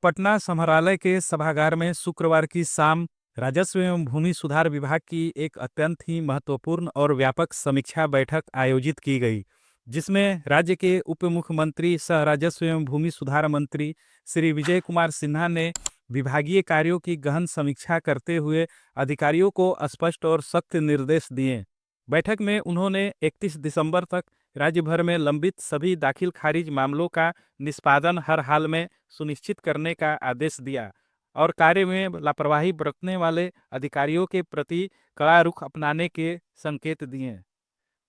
पटना समाहरणालय के सभागार में शुक्रवार की शाम राजस्व एवं भूमि सुधार विभाग की एक अत्यंत ही महत्वपूर्ण और व्यापक समीक्षा बैठक आयोजित की गई, जिसमें राज्य के उप मुख्यमंत्री सह राजस्व एवं भूमि सुधार मंत्री श्री विजय कुमार सिन्हा ने विभागीय कार्यों की गहन समीक्षा करते हुए अधिकारियों को स्पष्ट और सख्त निर्देश दिए। बैठक में उन्होंने 31 दिसंबर तक राज्य भर में लंबित सभी दाखिल खारिज मामलों का निष्पादन हर हाल में सुनिश्चित करने का आदेश दिया और कार्य में लापरवाही बरतने वाले अधिकारियों के प्रति कड़ा रुख अपनाने के संकेत दिए।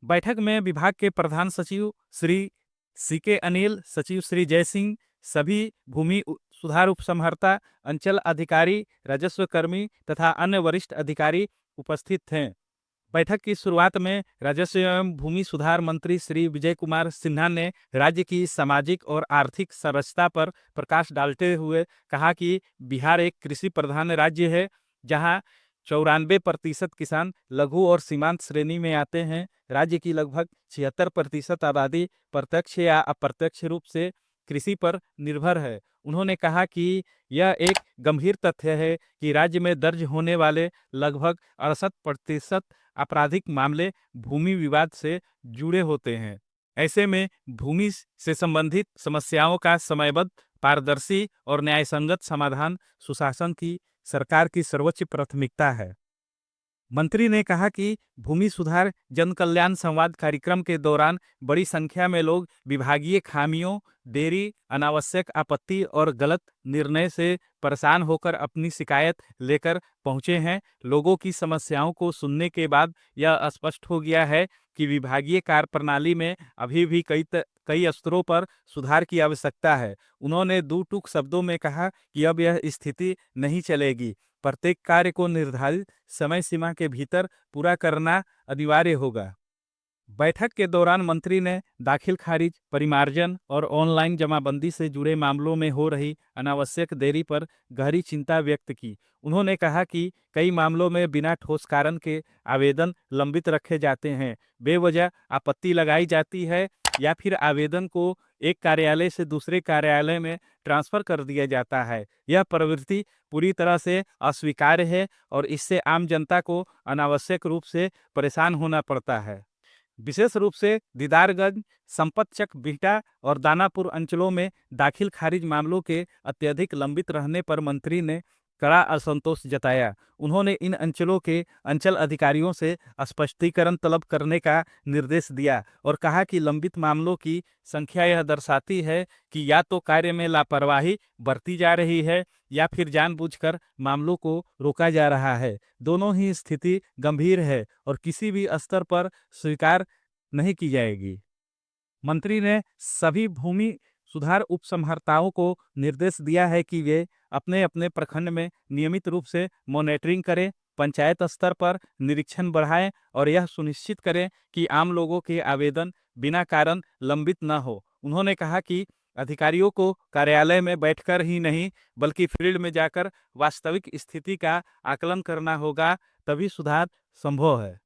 बैठक में विभाग के प्रधान सचिव श्री सीके अनिल, सचिव श्री जयसिंह, सभी भूमि सुधार उपसमहर्ता, अंचल अधिकारी, राजस्व कर्मी तथा अन्य वरिष्ठ अधिकारी उपस्थित थे। बैठक की शुरुआत में राजस्व एवं भूमि सुधार मंत्री श्री विजय कुमार सिन्हा ने राज्य की सामाजिक और आर्थिक संरचना पर प्रकाश डालते हुए कहा कि बिहार एक कृषि प्रधान राज्य है, जहां 94% किसान लघु और सीमांत श्रेणी में आते हैं। राज्य की लगभग 76% आबादी प्रत्यक्ष या अप्रत्यक्ष रूप से कृषि पर निर्भर है। उन्होंने कहा कि यह एक गंभीर तथ्य है कि राज्य में दर्ज होने वाले लगभग 68% आपराधिक मामले भूमि विवाद से जुड़े होते हैं। ऐसे में भूमि से संबंधित समस्याओं का समयबद्ध, पारदर्शी और न्यायसंगत समाधान सुशासन की सरकार की सर्वोच्च प्राथमिकता है। मंत्री ने कहा कि भूमि सुधार जन कल्याण संवाद कार्यक्रम के दौरान बड़ी संख्या में लोग विभागीय खामियों, देरी, अनावश्यक आपत्ति और गलत निर्णय से परेशान होकर अपनी शिकायत लेकर पहुंचे हैं। लोगों की समस्याओं को सुनने के बाद यह स्पष्ट हो गया है कि विभागीय कार्य प्रणाली में अभी भी कई स्तरों पर सुधार की आवश्यकता है। उन्होंने दो टूक शब्दों में कहा कि अब यह स्थिति नहीं चलेगी। प्रत्येक कार्य को निर्धारित समय सीमा के भीतर पूरा करना अनिवार्य होगा। बैठक के दौरान मंत्री ने दाखिल खारिज, परिमार्जन और ऑनलाइन जमाबंदी से जुड़े मामलों में हो रही अनावश्यक देरी पर गहरी चिंता व्यक्त की। उन्होंने कहा कि कई मामलों में बिना ठोस कारण के आवेदन लंबित रखे जाते हैं, बेवजह आपत्ति लगाई जाती है या फिर आवेदन को एक कार्यालय से दूसरे कार्यालय में ट्रांसफर कर दिया जाता है। यह प्रवृत्ति पूरी तरह से अस्वीकार्य है और इससे आम जनता को अनावश्यक रूप से परेशान होना पड़ता है। विशेष रूप से दीदारगंज, संपतचक, बिहटा और दानापुर अंचलों में दाखिल खारिज मामलों के अत्यधिक लंबित रहने पर मंत्री ने कड़ा असंतोष जताया। उन्होंने इन अंचलों के अंचल अधिकारियों से स्पष्टीकरण तलब करने का निर्देश दिया और कहा कि लंबित मामलों की संख्या यह दर्शाती है कि या तो कार्य में लापरवाही बरती जा रही है या फिर जानबूझकर मामलों को रोका जा रहा है। दोनों ही स्थिति गंभीर है और किसी भी स्तर पर स्वीकार नहीं की जाएगी। मंत्री ने सभी भूमि सुधार उपसमहर्ताओं को निर्देश दिया है कि वे अपने अपने प्रखंड में नियमित रूप से मॉनिटरिंग करें, पंचायत स्तर पर निरीक्षण बढ़ाएं और यह सुनिश्चित करें कि आम लोगों के आवेदन बिना कारण लंबित न हो। उन्होंने कहा कि अधिकारियों को कार्यालय में बैठकर ही नहीं बल्कि फील्ड में जाकर वास्तविक स्थिति का आकलन करना होगा, तभी सुधार संभव है।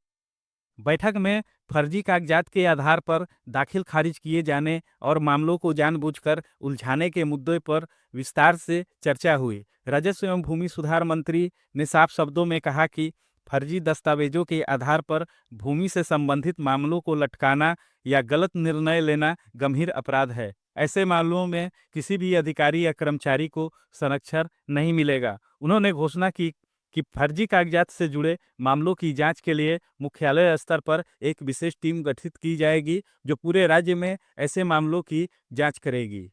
बैठक में फर्जी कागजात के आधार पर दाखिल खारिज किए जाने और मामलों को जानबूझकर उलझाने के मुद्दे पर विस्तार से चर्चा हुई। राजस्व एवं भूमि सुधार मंत्री ने साफ शब्दों में कहा कि फर्जी दस्तावेजों के आधार पर भूमि से संबंधित मामलों को लटकाना या गलत निर्णय लेना गंभीर अपराध है। ऐसे मामलों में किसी भी अधिकारी या कर्मचारी को संरक्षण नहीं मिलेगा। उन्होंने घोषणा की कि फर्जी कागजात से जुड़े मामलों की जांच के लिए मुख्यालय स्तर पर एक विशेष टीम गठित की जाएगी, जो पूरे राज्य में ऐसे मामलों की जांच करेगी।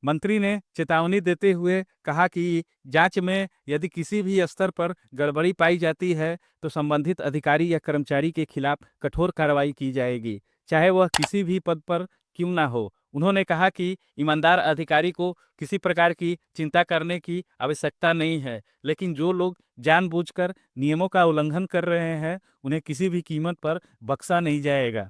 मंत्री ने चेतावनी देते हुए कहा कि जांच में यदि किसी भी स्तर पर गड़बड़ी पाई जाती है तो संबंधित अधिकारी या कर्मचारी के खिलाफ कठोर कार्रवाई की जाएगी, चाहे वह किसी भी पद पर क्यों ना हो। उन्होंने कहा कि ईमानदार अधिकारी को किसी प्रकार की चिंता करने की आवश्यकता नहीं है, लेकिन जो लोग जानबूझकर नियमों का उल्लंघन कर रहे हैं उन्हें किसी भी कीमत पर बख्शा नहीं जाएगा।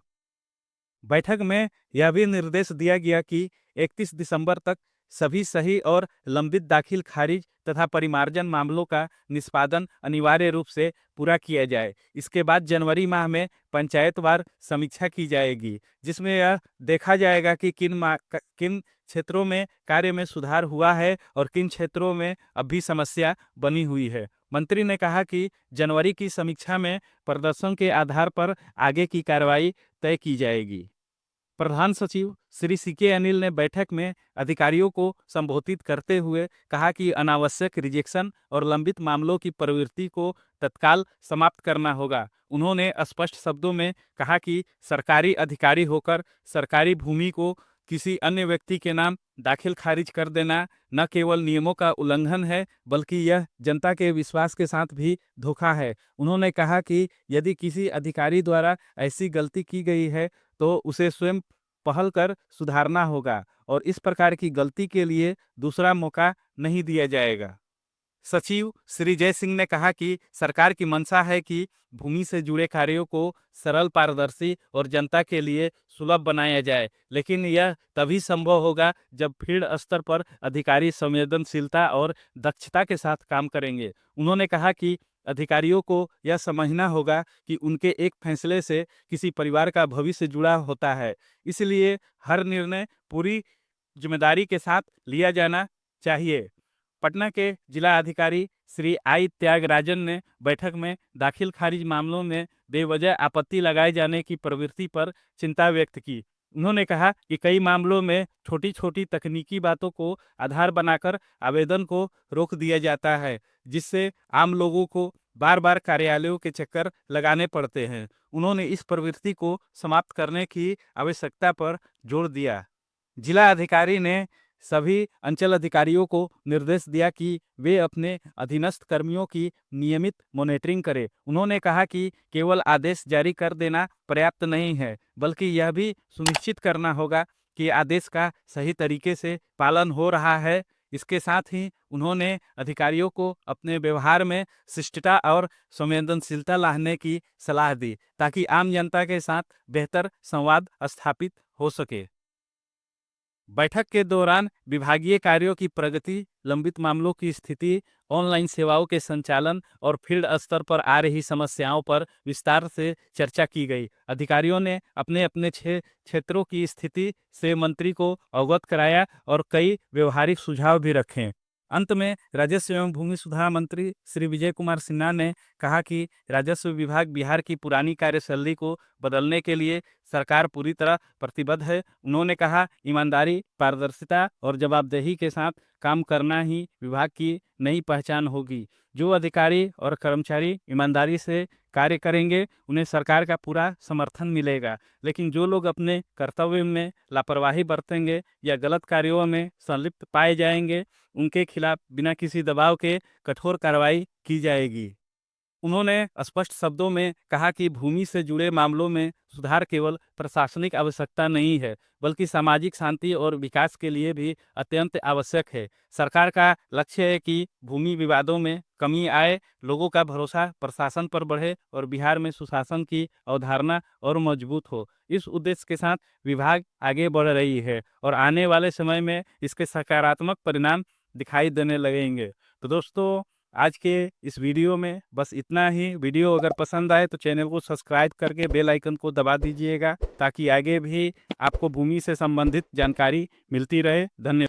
बैठक में यह भी निर्देश दिया गया कि 31 दिसंबर तक सभी सही और लंबित दाखिल खारिज तथा परिमार्जन मामलों का निष्पादन अनिवार्य रूप से पूरा किया जाए। इसके बाद जनवरी माह में पंचायतवार समीक्षा की जाएगी, जिसमें यह देखा जाएगा कि किन क्षेत्रों में कार्य में सुधार हुआ है और किन क्षेत्रों में अभी समस्या बनी हुई है। मंत्री ने कहा कि जनवरी की समीक्षा में प्रदर्शन के आधार पर आगे की कार्रवाई तय की जाएगी। प्रधान सचिव श्री सीके अनिल ने बैठक में अधिकारियों को संबोधित करते हुए कहा कि अनावश्यक रिजेक्शन और लंबित मामलों की प्रवृत्ति को तत्काल समाप्त करना होगा। उन्होंने स्पष्ट शब्दों में कहा कि सरकारी अधिकारी होकर सरकारी भूमि को किसी अन्य व्यक्ति के नाम दाखिल खारिज कर देना न केवल नियमों का उल्लंघन है, बल्कि यह जनता के विश्वास के साथ भी धोखा है। उन्होंने कहा कि यदि किसी अधिकारी द्वारा ऐसी गलती की गई है तो उसे स्वयं पहल कर सुधारना होगा और इस प्रकार की गलती के लिए दूसरा मौका नहीं दिया जाएगा। सचिव श्री जय सिंह ने कहा कि सरकार की मंशा है कि भूमि से जुड़े कार्यों को सरल, पारदर्शी और जनता के लिए सुलभ बनाया जाए, लेकिन यह तभी संभव होगा जब फील्ड स्तर पर अधिकारी संवेदनशीलता और दक्षता के साथ काम करेंगे। उन्होंने कहा कि अधिकारियों को यह समझना होगा कि उनके एक फैसले से किसी परिवार का भविष्य जुड़ा होता है, इसलिए हर निर्णय पूरी जिम्मेदारी के साथ लिया जाना चाहिए। पटना के जिला अधिकारी श्री आई त्यागराजन ने बैठक में दाखिल खारिज मामलों में बेवजह आपत्ति लगाए जाने की प्रवृत्ति पर चिंता व्यक्त की। उन्होंने कहा कि कई मामलों में छोटी छोटी तकनीकी बातों को आधार बनाकर आवेदन को रोक दिया जाता है, जिससे आम लोगों को बार बार कार्यालयों के चक्कर लगाने पड़ते हैं। उन्होंने इस प्रवृत्ति को समाप्त करने की आवश्यकता पर जोर दिया। जिला अधिकारी ने सभी अंचल अधिकारियों को निर्देश दिया कि वे अपने अधीनस्थ कर्मियों की नियमित मॉनिटरिंग करें। उन्होंने कहा कि केवल आदेश जारी कर देना पर्याप्त नहीं है, बल्कि यह भी सुनिश्चित करना होगा कि आदेश का सही तरीके से पालन हो रहा है। इसके साथ ही उन्होंने अधिकारियों को अपने व्यवहार में शिष्टता और संवेदनशीलता लाने की सलाह दी, ताकि आम जनता के साथ बेहतर संवाद स्थापित हो सके। बैठक के दौरान विभागीय कार्यों की प्रगति, लंबित मामलों की स्थिति, ऑनलाइन सेवाओं के संचालन और फील्ड स्तर पर आ रही समस्याओं पर विस्तार से चर्चा की गई। अधिकारियों ने अपने अपने क्षेत्रों की स्थिति से मंत्री को अवगत कराया और कई व्यवहारिक सुझाव भी रखे। अंत में राजस्व एवं भूमि सुधार मंत्री श्री विजय कुमार सिन्हा ने कहा कि राजस्व विभाग बिहार की पुरानी कार्यशैली को बदलने के लिए सरकार पूरी तरह प्रतिबद्ध है। उन्होंने कहा, ईमानदारी, पारदर्शिता और जवाबदेही के साथ काम करना ही विभाग की नई पहचान होगी। जो अधिकारी और कर्मचारी ईमानदारी से कार्य करेंगे उन्हें सरकार का पूरा समर्थन मिलेगा, लेकिन जो लोग अपने कर्तव्य में लापरवाही बरतेंगे या गलत कार्यों में संलिप्त पाए जाएंगे, उनके खिलाफ बिना किसी दबाव के कठोर कार्रवाई की जाएगी। उन्होंने स्पष्ट शब्दों में कहा कि भूमि से जुड़े मामलों में सुधार केवल प्रशासनिक आवश्यकता नहीं है, बल्कि सामाजिक शांति और विकास के लिए भी अत्यंत आवश्यक है। सरकार का लक्ष्य है कि भूमि विवादों में कमी आए, लोगों का भरोसा प्रशासन पर बढ़े और बिहार में सुशासन की अवधारणा और मजबूत हो। इस उद्देश्य के साथ विभाग आगे बढ़ रही है और आने वाले समय में इसके सकारात्मक परिणाम दिखाई देने लगेंगे। तो दोस्तों, आज के इस वीडियो में बस इतना ही। वीडियो अगर पसंद आए तो चैनल को सब्सक्राइब करके बेल आइकन को दबा दीजिएगा, ताकि आगे भी आपको भूमि से संबंधित जानकारी मिलती रहे। धन्यवाद।